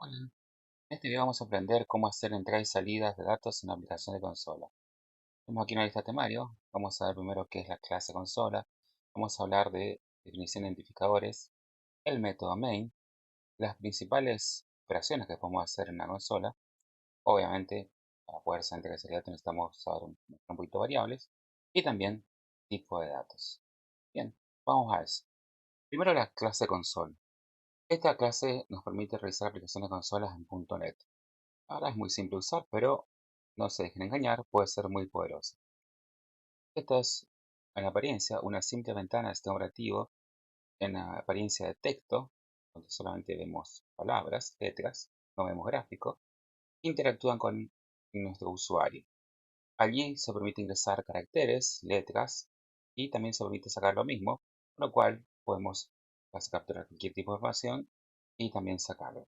Hola, en este video vamos a aprender cómo hacer entradas y salidas de datos en la aplicación de consola. Tenemos aquí una lista de temario. Vamos a ver primero qué es la clase consola. Vamos a hablar de definición de identificadores, el método main, las principales operaciones que podemos hacer en la consola. Obviamente, para poder hacer entregas y salidas necesitamos saber un poquito variables y también tipo de datos. Bien, vamos a eso. Primero la clase console. Esta clase nos permite realizar aplicaciones de consolas en .NET. Ahora es muy simple usar, pero no se dejen engañar, puede ser muy poderosa. Esta es, en apariencia, una simple ventana de sistema operativo en la apariencia de texto, donde solamente vemos palabras, letras, no vemos gráficos, interactúan con nuestro usuario. Allí se permite ingresar caracteres, letras, y también se permite sacar lo mismo, con lo cual podemos capturar cualquier tipo de información y también sacarlo.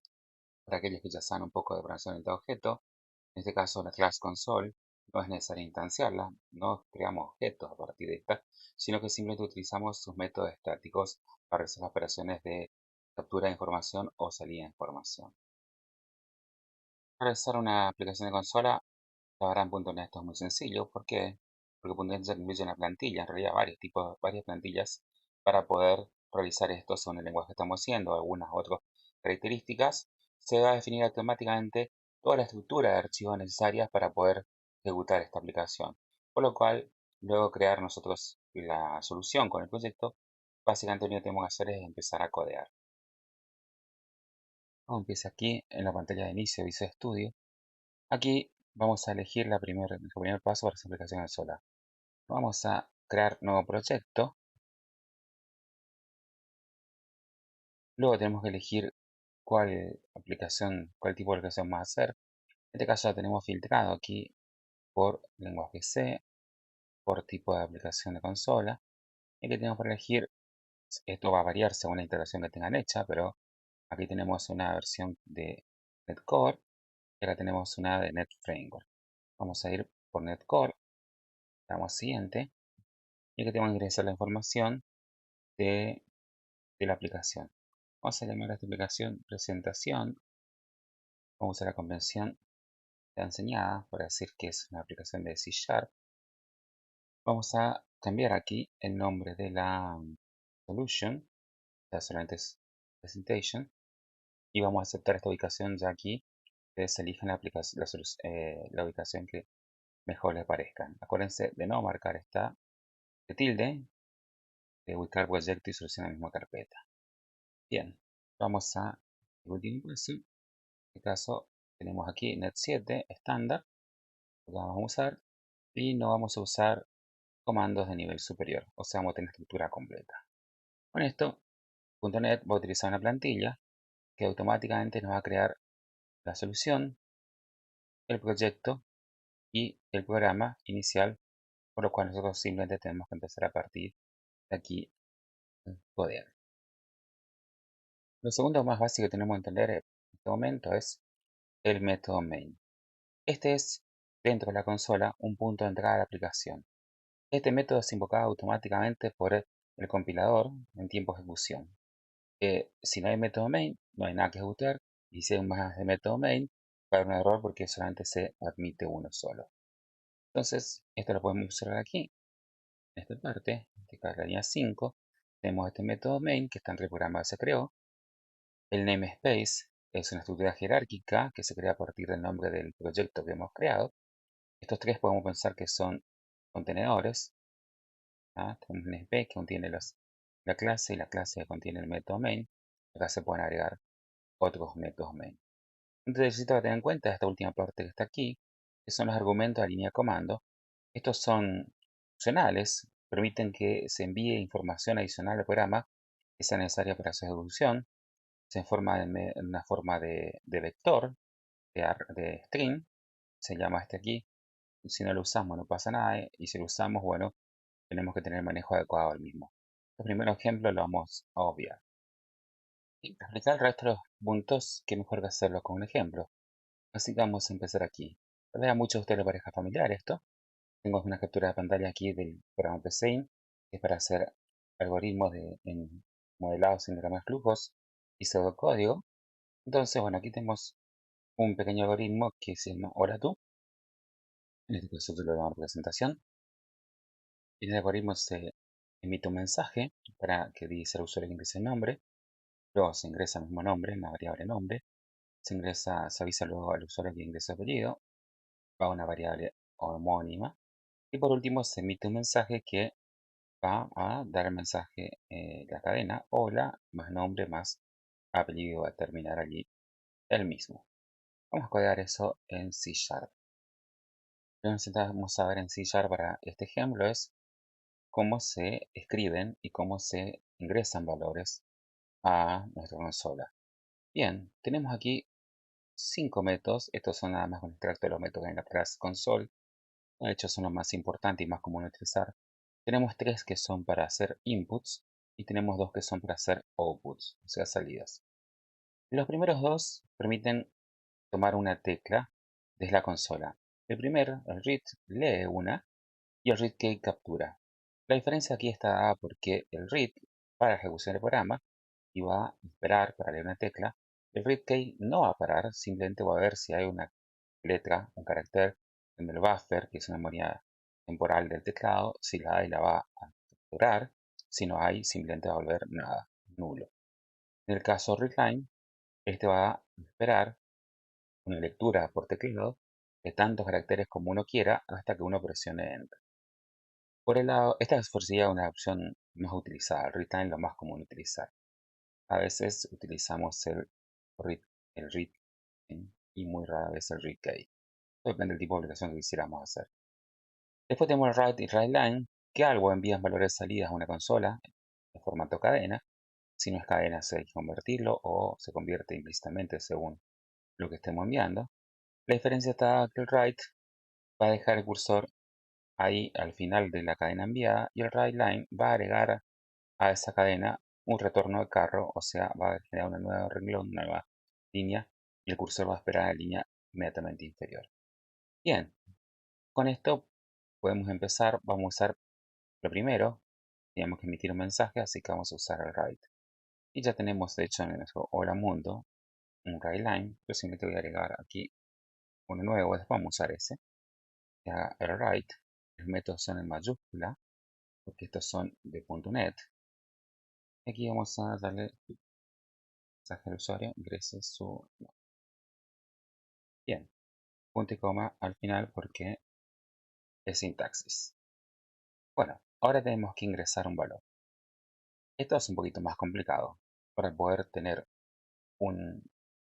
Para aquellos que ya saben un poco de programación orientada a objeto, en este caso la clase console, no es necesario instanciarla, no creamos objetos a partir de esta, sino que simplemente utilizamos sus métodos estáticos para realizar operaciones de captura de información o salida de información. Para realizar una aplicación de consola, la verdad en .NET esto es muy sencillo. ¿Por qué? Porque .NET ya incluye una plantilla, en realidad varias plantillas para poder realizar esto según el lenguaje que estamos haciendo, algunas otras características. Se va a definir automáticamente toda la estructura de archivos necesarias para poder ejecutar esta aplicación. Por lo cual, luego crear nosotros la solución con el proyecto, básicamente lo único que tenemos que hacer es empezar a codear. Vamos a empezar aquí en la pantalla de inicio de Visual Studio. Aquí vamos a elegir el primer paso para esa aplicación sola. Vamos a crear nuevo proyecto. Luego tenemos que elegir cuál tipo de aplicación va a hacer. En este caso la tenemos filtrado aquí por lenguaje C, por tipo de aplicación de consola. Y aquí tenemos para elegir, esto va a variar según la instalación que tengan hecha, pero aquí tenemos una versión de NetCore y acá tenemos una de NetFramework. Vamos a ir por NetCore, damos siguiente, y aquí tenemos que ingresar la información de la aplicación. Vamos a llamar a esta aplicación presentación. Vamos a usar la convención ya enseñada para decir que es una aplicación de C Sharp. Vamos a cambiar aquí el nombre de la solution, ya solamente es presentation, y vamos a aceptar esta ubicación ya aquí. Ustedes eligen la ubicación que mejor les parezca. Acuérdense de no marcar esta de tilde, de ubicar proyecto y solución en la misma carpeta. Bien, vamos a el último paso. En este caso tenemos aquí net 7 estándar, lo que vamos a usar, y no vamos a usar comandos de nivel superior, o sea, vamos a tener estructura completa. Con esto, .NET va a utilizar una plantilla que automáticamente nos va a crear la solución, el proyecto y el programa inicial, por lo cual nosotros simplemente tenemos que empezar a partir de aquí en codear. Lo segundo más básico que tenemos que entender en este momento es el método main. Este es, dentro de la consola, un punto de entrada a la aplicación. Este método es invocado automáticamente por el compilador en tiempo de ejecución. Si no hay método main, no hay nada que ejecutar, y si hay más de método main, va a haber un error porque solamente se admite uno solo. Entonces, esto lo podemos observar aquí, en esta parte, en la línea 5, tenemos este método main que está en el programa que se creó. El namespace es una estructura jerárquica que se crea a partir del nombre del proyecto que hemos creado. Estos tres podemos pensar que son contenedores. Tenemos un namespace que contiene la clase y la clase que contiene el método main. Acá se pueden agregar otros métodos main. Entonces necesito tener en cuenta esta última parte que está aquí, que son los argumentos de línea de comando. Estos son opcionales, permiten que se envíe información adicional al programa que sea necesaria para su ejecución. Se forma en una forma de vector, de string, se llama este aquí. Si no lo usamos no pasa nada, y si lo usamos, bueno, tenemos que tener el manejo adecuado del mismo. El primer ejemplo lo vamos a obviar. Y para explicar el resto de los puntos, qué mejor que hacerlo con un ejemplo. Así que vamos a empezar aquí. Tal vez a muchos de ustedes les parezca familiar esto. Tengo una captura de pantalla aquí del programa PSeInt, que es para hacer algoritmos en modelados en diagramas de flujos y pseudocódigo. Entonces, bueno, aquí tenemos un pequeño algoritmo que se llama hola tú. En este caso te lo llamo presentación. En el algoritmo se emite un mensaje para que dice al usuario que ingrese el nombre. Luego se ingresa el mismo nombre en la variable nombre. Se avisa luego al usuario que ingresa el apellido. Va a una variable homónima. Y por último se emite un mensaje que va a dar el mensaje, la cadena, hola, más nombre, más apellido, va a terminar allí el mismo. Vamos a codear eso en C Sharp. Lo que necesitamos saber en C Sharp para este ejemplo es cómo se escriben y cómo se ingresan valores a nuestra consola. Bien, tenemos aquí 5 métodos. Estos son nada más un extracto de los métodos en la clase console. De hecho, son los más importantes y más comunes de utilizar. Tenemos 3 que son para hacer inputs y tenemos 2 que son para hacer outputs, o sea, salidas. Los primeros 2 permiten tomar una tecla desde la consola. El primero, el read, lee una y el readkey captura. La diferencia aquí está dada porque el read para la ejecución del programa y va a esperar para leer una tecla. El readkey no va a parar, simplemente va a ver si hay una letra, un carácter en el buffer, que es una memoria temporal del teclado. Si la hay, la va a capturar. Si no hay, simplemente va a volver nada, nulo. En el caso readline, este va a esperar una lectura por teclado de tantos caracteres como uno quiera hasta que uno presione Enter. Por el lado, esta sería una opción más utilizada, el readline lo más común utilizar. A veces utilizamos read, el read y muy rara vez el readkey. Depende del tipo de aplicación que quisiéramos hacer. Después tenemos el write y writeLine, que algo envían valores salidas a una consola en formato cadena. Si no es cadena, se hay que convertirlo o se convierte implícitamente según lo que estemos enviando. La diferencia está que el write va a dejar el cursor ahí al final de la cadena enviada y el writeLine va a agregar a esa cadena un retorno de carro, o sea, va a generar una nueva renglón, una nueva línea y el cursor va a esperar a la línea inmediatamente inferior. Bien, con esto podemos empezar. Vamos a usar lo primero, tenemos que emitir un mensaje, así que vamos a usar el write. Y ya tenemos, de hecho, en nuestro hola mundo, un writeLine. Yo simplemente voy a agregar aquí uno nuevo, después vamos a usar ese. El write, los métodos son en mayúscula, porque estos son de .NET. Aquí vamos a darle mensaje al usuario, ingrese su... Bien, punto y coma al final porque es sintaxis. Bueno, ahora tenemos que ingresar un valor. Esto es un poquito más complicado. Para poder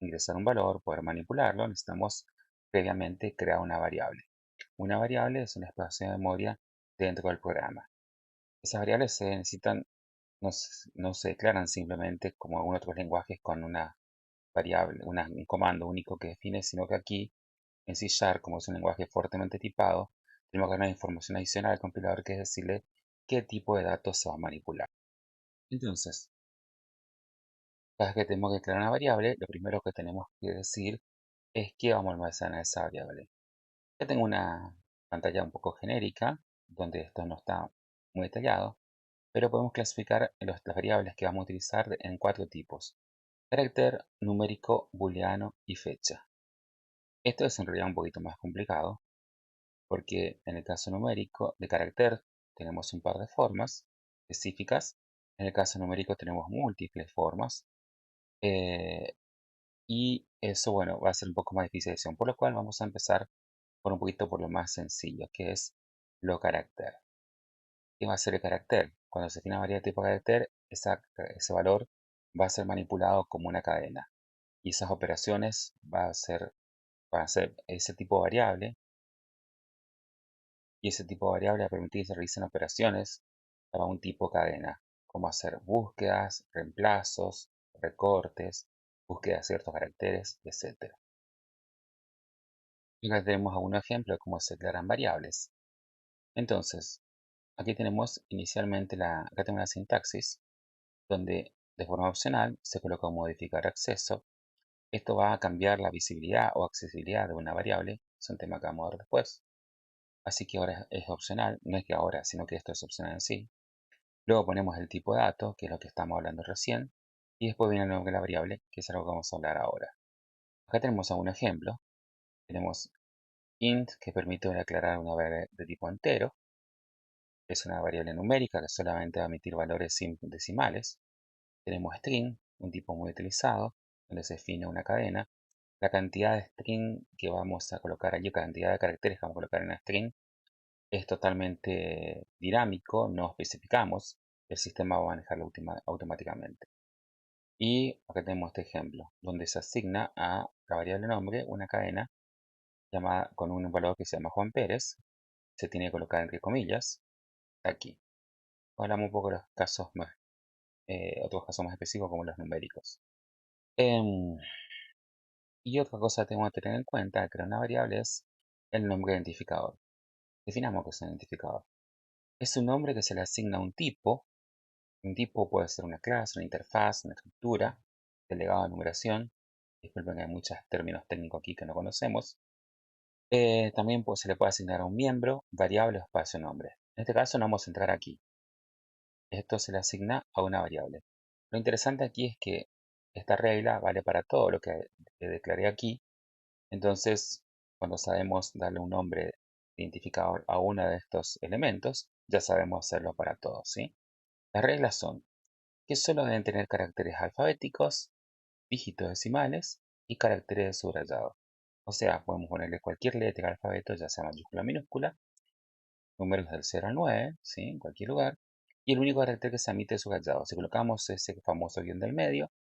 ingresar un valor, poder manipularlo, necesitamos previamente crear una variable. Una variable es un espacio de memoria dentro del programa. Esas variables se necesitan, no se declaran simplemente como en otros lenguajes con una variable, un comando único que define, sino que aquí en C Sharp, como es un lenguaje fuertemente tipado, tenemos que dar una información adicional al compilador, que es decirle qué tipo de datos se va a manipular. Entonces, cada vez que tenemos que declarar una variable, lo primero que tenemos que decir es que vamos a almacenar esa variable. Ya tengo una pantalla un poco genérica, donde esto no está muy detallado, pero podemos clasificar las variables que vamos a utilizar en 4 tipos: carácter, numérico, booleano y fecha. Esto es en realidad un poquito más complicado, porque en el caso numérico de carácter tenemos un par de formas específicas. En el caso numérico tenemos múltiples formas. Y eso, bueno, va a ser un poco más difícil de decisión, por lo cual vamos a empezar por un poquito por lo más sencillo, que es lo carácter. ¿Qué va a ser el carácter? Cuando se tiene una variable de tipo carácter, ese valor va a ser manipulado como una cadena. Y esas operaciones van a ser ese tipo de variable, y ese tipo de variable va a permitir que se realicen operaciones para un tipo cadena, como hacer búsquedas, reemplazos, recortes, búsqueda de ciertos caracteres, etc. Y acá tenemos algunos ejemplos de cómo se declaran variables. Entonces, aquí tenemos inicialmente acá tengo una sintaxis donde de forma opcional se coloca un modificar acceso. Esto va a cambiar la visibilidad o accesibilidad de una variable. Es un tema que vamos a ver después. Así que ahora es opcional, no es que ahora, sino que esto es opcional en sí. Luego ponemos el tipo de dato, que es lo que estamos hablando recién. y después viene el nombre de la variable, que es algo que vamos a hablar ahora. Acá tenemos un ejemplo. Tenemos int, que permite declarar una variable de tipo entero. Es una variable numérica que solamente va a emitir valores sin decimales. Tenemos string, un tipo muy utilizado, donde se define una cadena. La cantidad de string que vamos a colocar allí, cantidad de caracteres que vamos a colocar en la string, es totalmente dinámico, no especificamos, el sistema va a manejarlo automáticamente. Y acá tenemos este ejemplo, donde se asigna a la variable nombre una cadena llamada con un valor que se llama Juan Pérez, se tiene que colocar entre comillas, aquí. Hablamos un poco de los casos más, otros casos más específicos como los numéricos. Em, y otra cosa que tenemos que tener en cuenta al crear una variable es el nombre identificador. Definamos qué es un identificador. Es un nombre que se le asigna a un tipo. Un tipo puede ser una clase, una interfaz, una estructura, delegado de numeración. Disculpen que hay muchos términos técnicos aquí que no conocemos. También se le puede asignar a un miembro, variable o espacio nombre. En este caso no vamos a entrar aquí. Esto se le asigna a una variable. Lo interesante aquí es que esta regla vale para todo lo que declaré aquí. Entonces, cuando sabemos darle un nombre identificador a uno de estos elementos, ya sabemos hacerlo para todos, ¿sí? Las reglas son que solo deben tener caracteres alfabéticos, dígitos decimales y caracteres subrayados. O sea, podemos ponerle cualquier letra al alfabeto, ya sea mayúscula o minúscula, números del 0 al 9, ¿sí? En cualquier lugar, y el único carácter que se emite es subrayado. Si colocamos ese famoso guión del medio,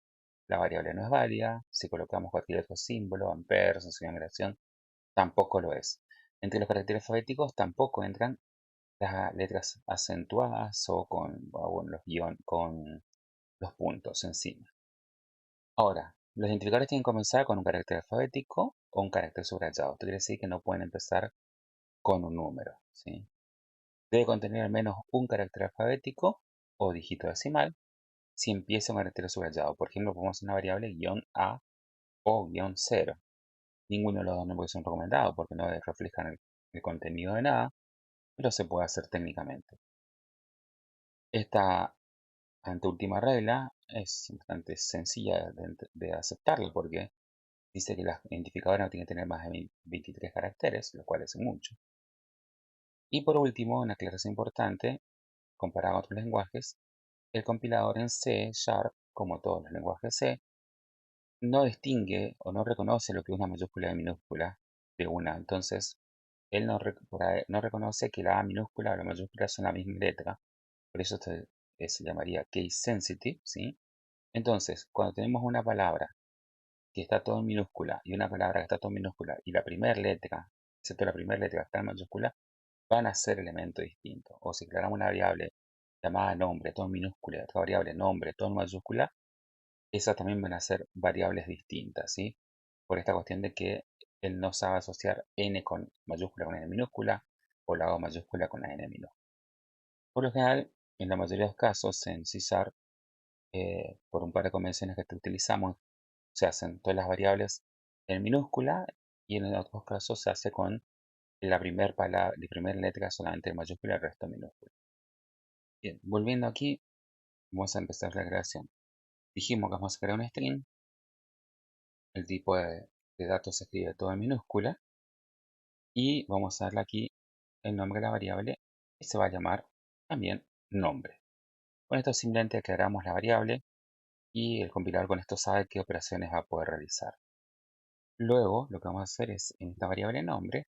la variable no es válida. Si colocamos cualquier otro símbolo, ampersand, señal de admiración, tampoco lo es. Entre los caracteres alfabéticos tampoco entran las letras acentuadas o con con los puntos encima. Ahora, los identificadores tienen que comenzar con un carácter alfabético o un carácter subrayado. Esto quiere decir que no pueden empezar con un número, ¿sí? Debe contener al menos un carácter alfabético o dígito decimal si empieza un carácter subrayado. Por ejemplo, podemos hacer una variable "-a" o "-0". Ninguno de los dos nombres son recomendados porque no reflejan el contenido de nada, pero se puede hacer técnicamente. Esta anteúltima regla es bastante sencilla de aceptarla porque dice que la identificadora no tiene que tener más de 23 caracteres, lo cual es mucho. Y por último, una aclaración importante, comparado a otros lenguajes, el compilador en C Sharp, como todos los lenguajes C, no distingue o no reconoce lo que es una mayúscula y minúscula de una. Entonces, él no reconoce que la A minúscula o la mayúscula son la misma letra. Por eso se llamaría case sensitive, ¿sí? Entonces, cuando tenemos una palabra que está todo en minúscula y una palabra que está todo en minúscula y la primera letra, excepto la primera letra está en mayúscula, van a ser elementos distintos. O si declaramos una variable llamada nombre, todo en minúscula, y otra variable nombre, todo en mayúscula, esas también van a ser variables distintas, ¿sí? Por esta cuestión de que él no sabe asociar n con mayúscula con n minúscula o la O mayúscula con la n minúscula. Por lo general, en la mayoría de los casos, en C Sharp, por un par de convenciones que utilizamos, se hacen todas las variables en minúscula y en otros casos se hace con la primera letra solamente en mayúscula y el resto en minúscula. Bien, volviendo aquí, vamos a empezar la creación. Dijimos que vamos a crear un string, el tipo de datos se escribe todo en minúscula y vamos a darle aquí el nombre de la variable y se va a llamar también nombre. Con esto simplemente declaramos la variable y el compilador con esto sabe qué operaciones va a poder realizar. Luego lo que vamos a hacer es, en esta variable nombre,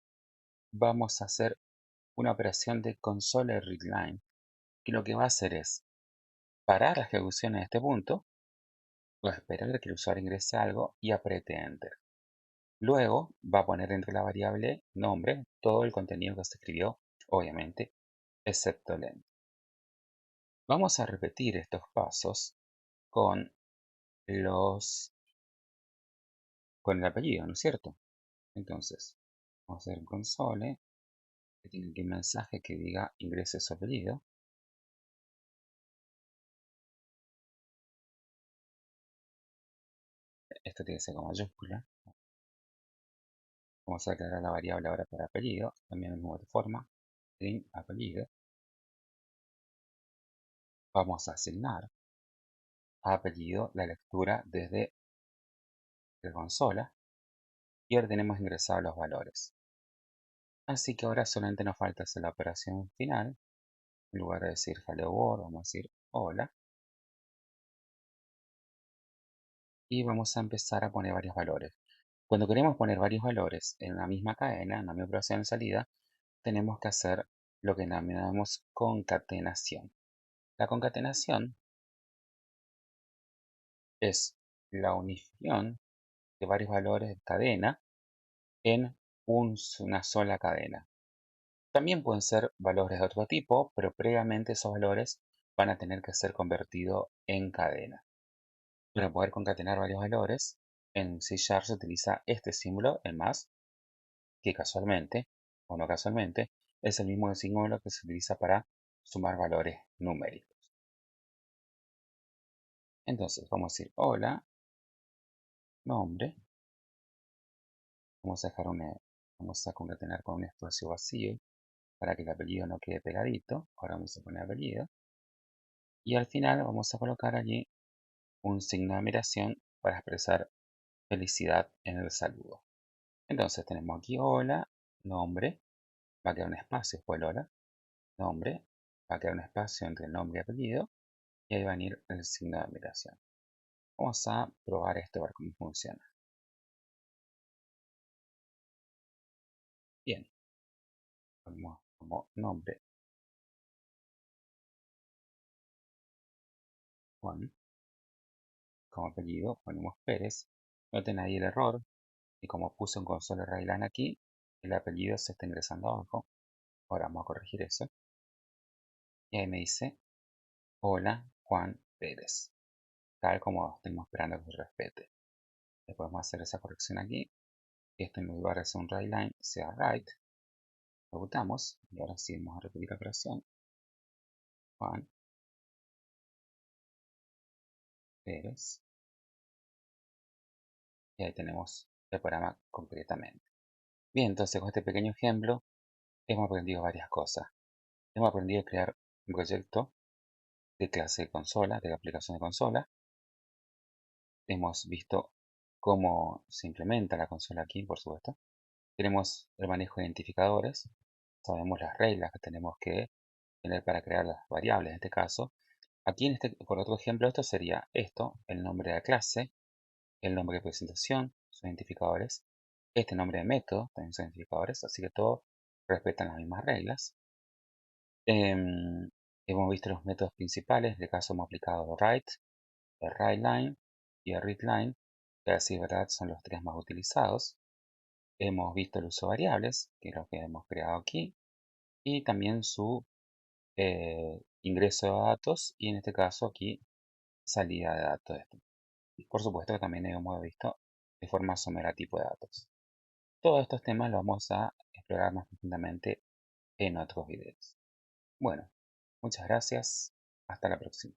vamos a hacer una operación de console readline, que lo que va a hacer es parar la ejecución en este punto, o esperar a que el usuario ingrese algo y apriete Enter. Luego va a poner dentro de la variable nombre todo el contenido que se escribió, obviamente, excepto length. Vamos a repetir estos pasos con con el apellido, ¿no es cierto? Entonces, vamos a hacer console, que tiene aquí un mensaje que diga ingrese su apellido. Esto tiene que ser con mayúscula. Vamos a declarar la variable ahora para apellido, también de misma forma, string apellido. Vamos a asignar a apellido la lectura desde la consola y ahora tenemos ingresados los valores. Así que ahora solamente nos falta hacer la operación final. En lugar de decir hello world, vamos a decir hola. Y vamos a empezar a poner varios valores. Cuando queremos poner varios valores en una misma cadena, en la misma operación de salida, tenemos que hacer lo que denominamos concatenación. La concatenación es la unión de varios valores de cadena en una sola cadena. También pueden ser valores de otro tipo, pero previamente esos valores van a tener que ser convertidos en cadena. Para poder concatenar varios valores, en C# se utiliza este símbolo, el más, que casualmente, o no casualmente, es el mismo símbolo que se utiliza para sumar valores numéricos. Entonces, vamos a decir hola, nombre, vamos a concatenar con un espacio vacío para que el apellido no quede pegadito. Ahora vamos a poner apellido. Y al final vamos a colocar allí un signo de admiración para expresar felicidad en el saludo. Entonces tenemos aquí hola, nombre, va a quedar un espacio después del hola, nombre, va a quedar un espacio entre el nombre y apellido, y ahí va a venir el signo de admiración. Vamos a probar esto a ver cómo funciona. Bien, ponemos como nombre Juan, como apellido ponemos Pérez. Noten ahí el error, y como puse un console Raylan aquí, el apellido se está ingresando abajo. Ahora vamos a corregir eso. Y ahí me dice, hola Juan Pérez. Tal como estamos esperando que se respete. Le podemos hacer esa corrección aquí. Esto en lugar de ser un right line sea right. Lo botamos y ahora sí vamos a repetir la operación. Juan Pérez. Y ahí tenemos el programa completamente. Bien, entonces con este pequeño ejemplo hemos aprendido varias cosas. Hemos aprendido a crear un proyecto de clase de consola, de aplicación de consola. Hemos visto cómo se implementa la consola aquí, por supuesto. Tenemos el manejo de identificadores. Sabemos las reglas que tenemos que tener para crear las variables en este caso. Aquí por otro ejemplo, esto sería esto, el nombre de la clase, el nombre de presentación, son identificadores. Este nombre de método también son identificadores, así que todos respetan las mismas reglas. Hemos visto los métodos principales, de caso hemos aplicado write, el writeLine y el readLine, que así verdad son los tres más utilizados. Hemos visto el uso de variables, que es lo que hemos creado aquí, y también su ingreso de datos y en este caso aquí salida de datos. Y por supuesto que también hemos visto de forma somera tipo de datos. Todos estos temas los vamos a explorar más profundamente en otros videos. Bueno, muchas gracias. Hasta la próxima.